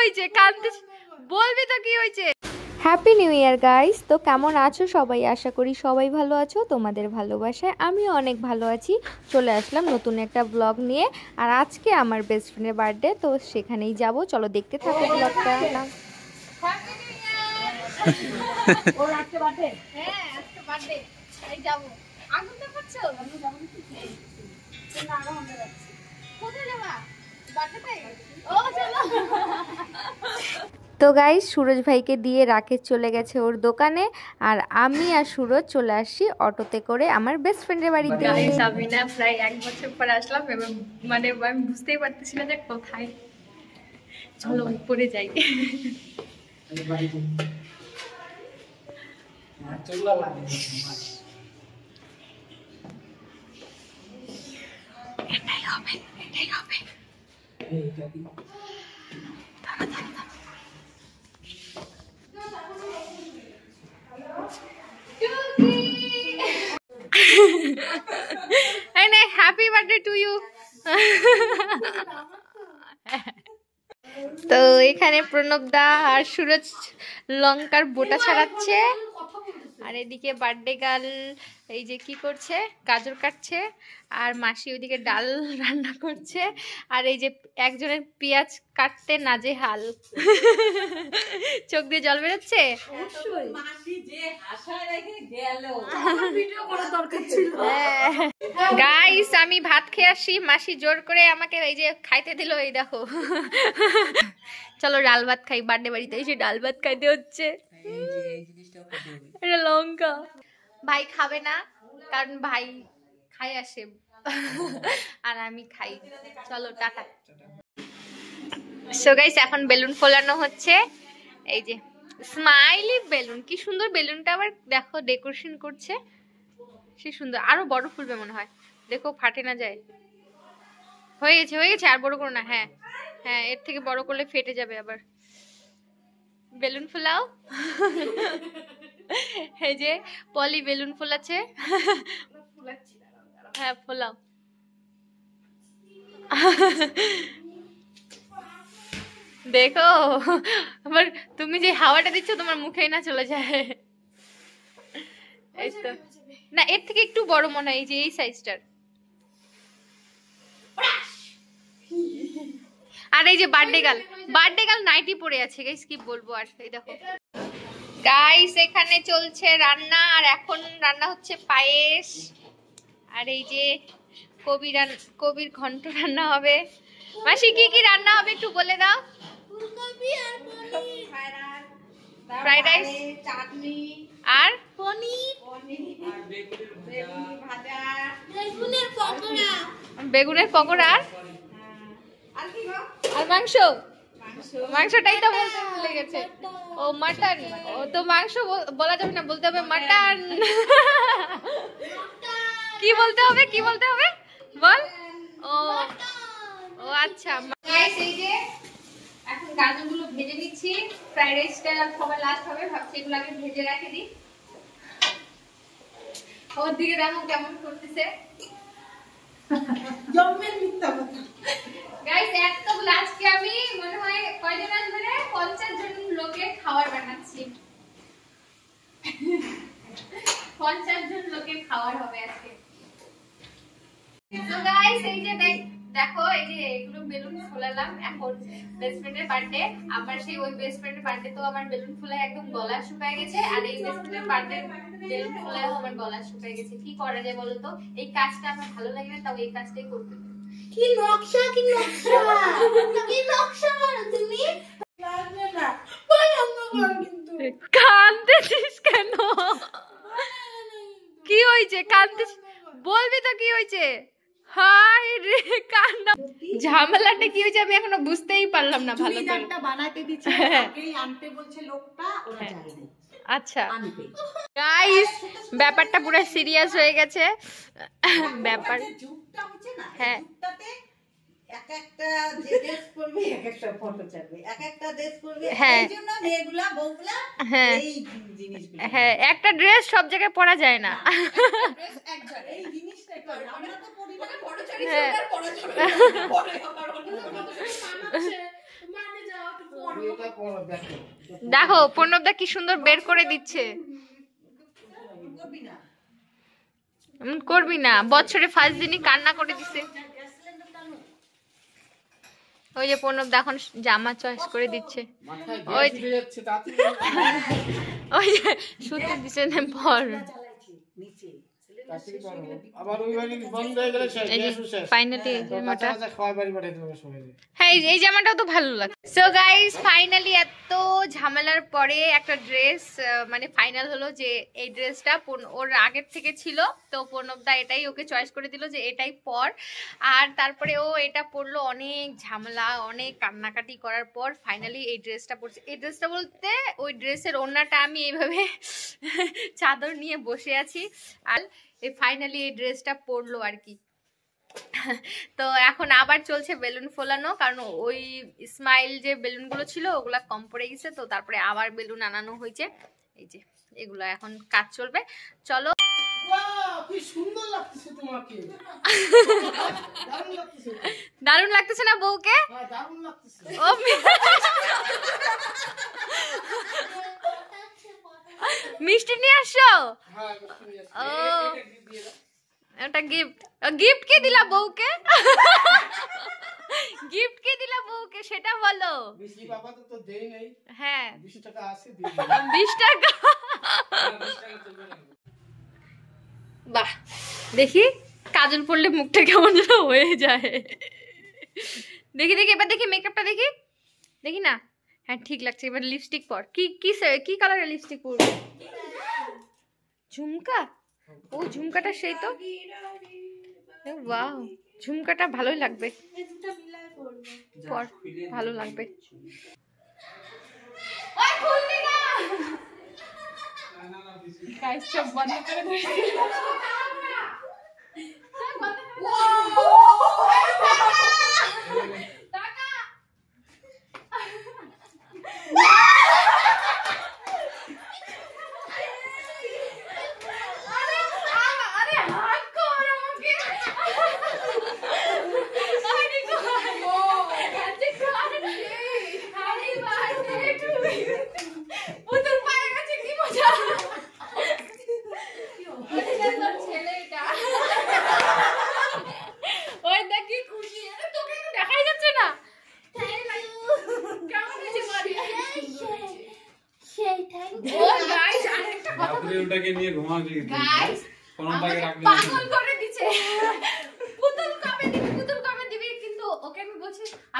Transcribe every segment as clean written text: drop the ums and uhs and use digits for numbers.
হয়েছে কাঁদতে বলবি তো কি হয়েছে। হ্যাপি নিউ ইয়ার গাইস। তো কেমন আছো সবাই? আশা করি সবাই ভালো আছো, তোমাদের ভালোবাসায় আমিও অনেক ভালো আছি। চলে আসলাম নতুন একটা ব্লগ নিয়ে। আর আজকে আমার বেস্ট ফ্রেন্ডের বার্থডে, তো সেখানেই যাব, চলো দেখতে থাকো ব্লগটা। ওর আজকে বার্থডে? হ্যাঁ আজকে বার্থডে, তাই যাব। আগুন তো করছো? আমি যাব না, আরো আমরা যাচ্ছি। কোথায় যাবা? বার্থডেতে? ও চলো। তো গাইস, সুরজ ভাইকে দিয়ে রাকেশ চলে গেছে ওর দোকানে, আর আমি আর সুরজ চলে আসি অটোতে করে আমার বেস্ট ফ্রেন্ডের বাড়িতে। গাইস আমি না প্রায় 1 বছর পর আসলাম, এবং মানে আমি বুঝতেই পারতেছি না যে কোথায়। চলো উপরে যাই। এটাই হবে, এটাই হবে। Happy birthday to you. তো এখানে প্রণব দা আর সুরজ লঙ্কার বোটা ছাড়াচ্ছে, আর এদিকে বার্থডে গার্ল এই যে কি করছে, গাজর কাটছে, আর মাসি ওইদিকে ডাল রান্না করছে, আর এই যে একজনের পেঁয়াজ কাটতে নাজেহাল। চোখ দিয়ে জল বেরোচ্ছে। গাইস আমি ভাত খেয়ে আসি, মাসি জোর করে আমাকে এই যে খাইতে দিল, এই দেখো। চলো ডাল ভাত খাই, বার্থডে বাড়িতে এসে ডাল ভাত খাইতে হচ্ছে। এটা লঙ্কা ভাই খাবে না, কারণ ভাই খাই আসে আর আমি খাই। চলো টাটা। সো গাইস এখন বেলুন ফোলানো হচ্ছে, এই যে স্মাইলি বেলুন, কি সুন্দর বেলুনটা, আবার দেখো ডেকোরেশন করছে, সে সুন্দর। আরো বড় ফুলবে মনে হয়, দেখো ফাটে না যায়। হয়ে গেছে হয়ে গেছে, আর বড় করো না। হ্যাঁ হ্যাঁ, এর থেকে বড় করলে ফেটে যাবে আবার। বেলুন ফোলাও। এই যে পলি বেলুন ফোলাচ্ছে। হ্যাঁ ফোলাও। দেখো আবার তুমি যে হাওয়াটা দিচ্ছ তোমার মুখেই না চলে যায়। এই তো না, এর থেকে একটু বড় মনে হয়, এই যে এই সাইজটার। আর এই যে বার্থডে গার্ল নাইটি পরে আছে গাইস, কি বলবো আর। এই দেখো গাইস এখানে চলছে রান্না, আর এখন রান্না হচ্ছে পায়েস, আর এই যে কবির ঘন্ট রান্না হবে। মাসি কি কি রান্না হবে একটু বলে দাও। ফুলকপি আর পনির, ফ্রাইড রাইস, চাটনি আর পনির, আর বেগুনের ভাজা, বেগুনের পকোড়া, আর কি গো, আর মাংস। মাংসটাই তো বলতে ভুলে গেছে। ও মাটন। ও তো মাংস বলা যাবে না, বলতে হবে মাটন। কি বলতে হবে, কি বলতে হবে বল। ও ও আচ্ছা। গাইস এই যে এখন গাজরগুলো ভেজে নিচ্ছি, ফ্রাইড রাইসটা সবার লাস্ট হবে, ভাবছি এগুলো আগে ভেজে রেখে দিই। ওর দিকে দেখো কেমন করতেছে। জম্মের মিথ্যা কথা। গাইস এতগুলো আজকে আমি মনে হয় কয়জন আসবে রে, 50 জন লোকের খাবার বানাচ্ছি। 50 জন লোকের খাবার হবে আজকে। তো গাইস এই যে দেখো, এই যে এগুলো বেলুন ফোলালাম, এখন বেস্ট ফ্রেন্ডের বার্থডে, আবার সেই ওই বেস্ট ফ্রেন্ডের বার্থডে তো আমার বেলুন ফোলায় একদম গলা শুকায় গেছে, আর এই বেস্ট ফ্রেন্ডের বার্থডে বেলুন ফোলায় আমার গলা শুকায় গেছে। কি করা যায় বলো তো? এই কাজটা আমার ভালো লাগে না, তাও এই কাজটাই করতে। কি নকশা, কি নকশা, কি নকশা মারো তুমি। লাগবে না ভাই, আমরা কিন্তু কাঁদতেছিস কেন? কি হয়েছে কাঁদতেছিস? বলবি তো কি হয়েছে। হাই রে কান্না, ঝামেলাটা কি হয়েছে আমি এখনো বুঝতেই পারলাম না ভালো করে। চুড়িদারটা বানাতে দিছি, তাকেই আনতে বলছে লোকটা, ওরা যায় না। আচ্ছা গাইস ব্যাপারটা পুরো সিরিয়াস হয়ে গেছে। ব্যাপার যুগটা হচ্ছে না, হ্যাঁ যুগটাতে এক একটা ড্রেস পরবে, এক একটা ফটো ছাড়বে, এক একটা ড্রেস পরবে, এইজন্য মেয়েগুলা বউগুলা এই জিনিসগুলো। হ্যাঁ একটা ড্রেস সব জায়গায় পরা যায় না, ড্রেস এক জায়গায়। এই জিনিসটা করে আমরা তো পরি না, ফটো ছাড়ি আর পরা যাবে না, পরে আবার অন্য কোনো মানাচ্ছে, মানে যাও একটু পরে দেখো প্রণবদা কি সুন্দর বের করে দিচ্ছে। করবি না, বছরে ফার্স্ট দিনই কান্না করে দিছে। ওই যে প্রণবদা এখন জামা চয়েস করে দিচ্ছে। ওই যে সুতি দিচ্ছে পর। হ্যাঁ এই জামাটাও তো ভালো লাগে। সো গাইস ফাইনালি এত ঝামেলার পরে একটা ড্রেস মানে ফাইনাল হলো যে এই ড্রেসটা ওর আগের থেকে ছিল, তো প্রণবদা এটাই ওকে চয়েস করে দিল যে এটাই পর। আর তারপরে ও এটা পরলো, অনেক ঝামেলা অনেক কান্নাকাটি করার পর ফাইনালি এই ড্রেসটা পরছে। এই ড্রেসটা বলতে ওই ড্রেসের ওড়নাটা আমি এইভাবে চাদর নিয়ে বসে আছি, আর ফাইনালি এই ড্রেসটা পরলো আর কি। তো এখন আবার চলছে বেলুন ফোলানো, কারণ ওই স্মাইল যে বেলুনগুলো ছিল ওগুলা কম পড়ে গেছে, তো তারপরে আবার বেলুন আনানো হয়েছে। এই যে এগুলো এখন কাজ চলবে, চলো। দারুণ লাগতেছে না বউকে? মিষ্টি নিয়ে আসছো? ও এটা গিফট। গিফট কি দিলা বউকে? গিফট কি দিলা বউকে সেটা বলো। হ্যাঁ 20 টাকা আছে, 20 টাকা। বাহ, দেখি কাজল পরলে মুখটা কেমন যেন হয়ে যায়। দেখি দেখি এবার দেখি মেকআপটা দেখি, দেখি না। হ্যাঁ ঠিক লাগছে। এবার লিপস্টিক পর। কি কি কি কালারের লিপস্টিক পরবে? ঝুমকা? ও ঝুমকাটা সেই তো। ওয়াও, ঝুমকাটা ভালোই লাগবে। পর ভালো লাগবে। ওই খুলবি না। গাইস সব বন্ধ করে দিয়েছি।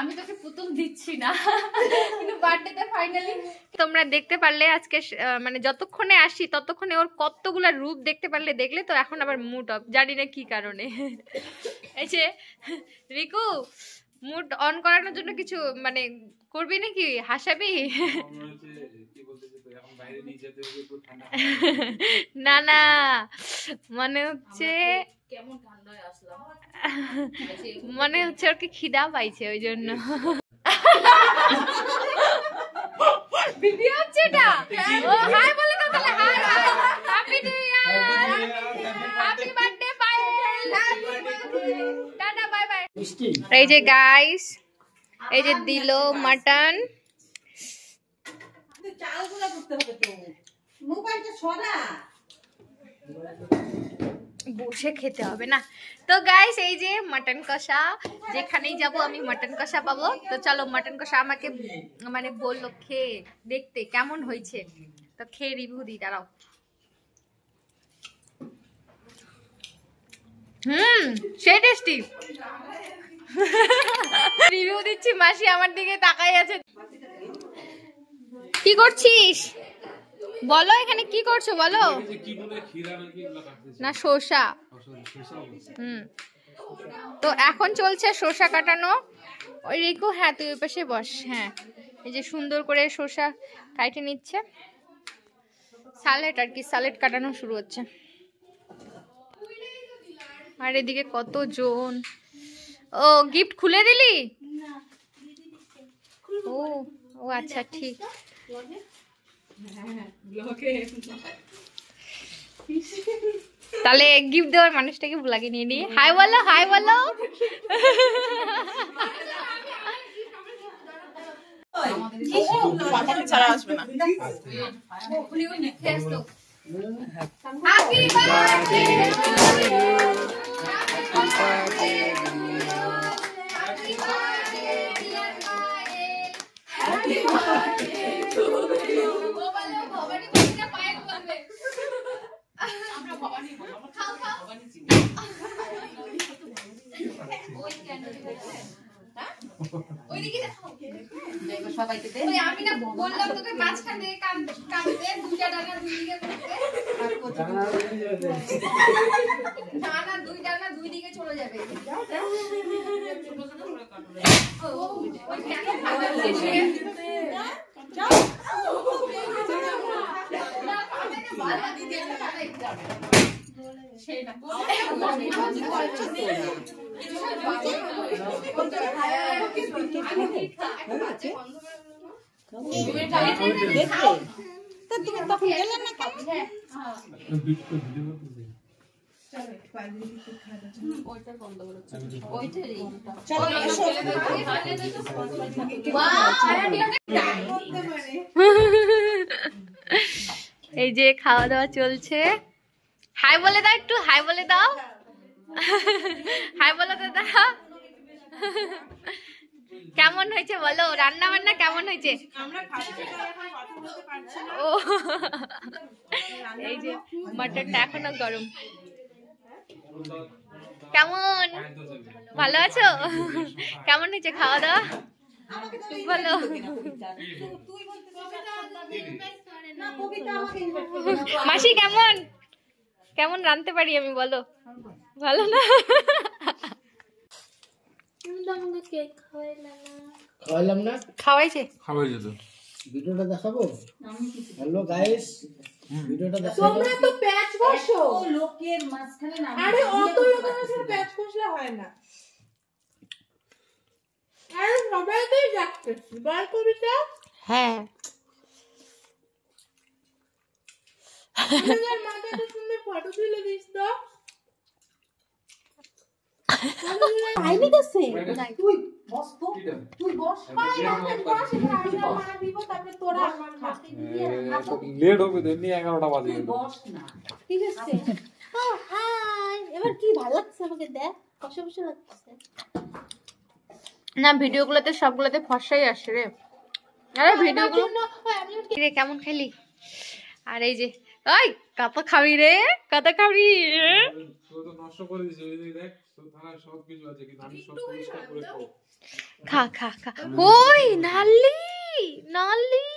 আমি তোকে পুতুল দিচ্ছি না, কিন্তু বার্থডেতে ফাইনালি তোমরা দেখতে পারলে আজকে মানে যতক্ষণে আসি ততক্ষণে ওর কতগুলা রূপ দেখতে পারলে, দেখলে তো এখন আবার মুড অফ, জানি না কি কারণে। এই যে রিকু মুড অন করানোর জন্য কিছু মানে করবি নাকি, হাসাবি? না না মনে হচ্ছে মনে হচ্ছে ওর কি খিদা পাইছে ওই জন্য। ভিডিও হচ্ছে এটা। ও হাই বলে দাও তাহলে। Hi happy new year, happy birthday, bye, টাটা, বাই বাই। এই যে গাইস, এই যে দিল মাটন। চালগুলো করতে হবে তো, মোবাইলটা ছড়া বসে খেতে হবে না। তো গাইস এই যে মাটন কষা, যেখানেই যাব আমি মাটন কষা পাবো। তো চলো মাটন কষা আমাকে মানে বললো খেয়ে দেখতে কেমন হয়েছে, তো খেয়ে রিভিউ দিই, দাঁড়াও। সেই টেস্টি। রিভিউ দিচ্ছি, মাসি আমার দিকে তাকাই আছে। কি করছিস বলো, এখানে কি করছো বলো? না শসা। তো এখন চলছে শসা কাটানো। ওই রিকু, হ্যাঁ তুই ওই পাশে বস। হ্যাঁ এই যে সুন্দর করে শসা কাটে নিচ্ছে। স্যালাড আর কি, স্যালাড কাটানো শুরু হচ্ছে। আর এদিকে কতজন। ও গিফট খুলে দিলি? ও ও আচ্ছা ঠিক। তাহলে গিফট দেওয়ার মানুষটাকে ব্লগে নিয়ে নিয়ে হাই বলো, হাই বলো। ছাড়া আসবে না। Happy birthday to you. Happy birthday, dear Mael. Happy birthday to you. বলো ভবানী বলতে পায়েল বলবে। আমরা ভবানী বলবো। খাও খাও। ওই কেন দিবে? হ্যাঁ? ওইদিকে যাও। দেখো সবাইকে দে। ওই আমি না বললাম তোকে মাঝখান থেকে কাটতে দুইটা ডানা দুই দিকে করতে। না না দুই ডানা দুই দিকে চলে যাবে। যাও যাও। ওই কেন খাবে শেষে? যাও। না খাবে না বালা দিতে খাবে যাবে। সেটা তুমি তখন গেলে না এই যে খাওয়া দাওয়া চলছে। হাই বলে দাও, একটু হাই বলে দাও। হাই বলে দাও। কেমন হয়েছে বলো, রান্না বান্না কেমন হয়েছে? ও এই যে মাটনটা এখনো গরম। কেমন, ভালো আছো? কেমন হয়েছে খাওয়া দাওয়া বলো? মাসি কেমন কেমন রাঁধতে পারি আমি বলো? ভালো না? খাওয়াইলাম না? খাওয়াইছে তো ভিডিওটা দেখাবো। হ্যালো গাইস, ভিডিওটা দেখাবো। তোমরা তো প্যাচ বসো লোকের মাঝখানে না। আরে অত লোকের মাঝখানে প্যাচ বসলে হয় না। আরে সবাই তো যাচ্ছে বার কবিতা। হ্যাঁ তোমার মাথাটা সুন্দর ফটো তুলে দিস তো। আইনি কাছে তুই বস তো, তুই বস। পাই না বস, এটা মা দিব তারপরে তোরা আমার মাকে দিয়ে লেট হবে তো, এমনি 11টা বাজে গেল। বস না, ঠিক আছে? হাই, এবার কি ভালো লাগছে আমাকে দেখ, কষ্ট কষ্ট লাগছে না। ভিডিওগুলোতে সবগুলোতে ফর্সাই আসে রে। আরে ভিডিওগুলো রে কেমন খেলি। আর এই যে ওই কত খাবি রে, কত খাবি? তুই তো নষ্ট করে দিছিস, ওই যে দেখ তোর থানায় সব কিছু আছে, কিন্তু আমি সব পরিষ্কার করে খাবো। খা খা খা। ওই নালি নালি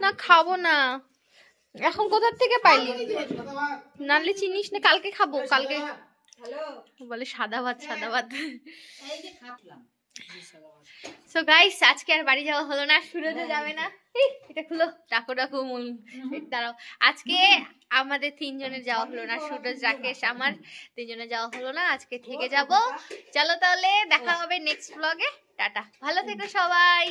না, খাবো না। এখন কোথা থেকে পাইলি নালি? চিনিস না? কালকে খাবো, কালকে বলে সাদা ভাত সাদা ভাত। সো গাইস আজকে আর বাড়ি যাওয়া হলো না, সুরজও যাবে না। এটা খুলো, ডাকো ডাকো মন দাঁড়াও। আজকে আমাদের তিনজনের যাওয়া হলো না, সুরজ রাকেশ আমার তিনজনের যাওয়া হলো না। আজকে থেকে যাব। চলো তাহলে দেখা হবে নেক্সট ব্লগে। টাটা, ভালো থেকো সবাই।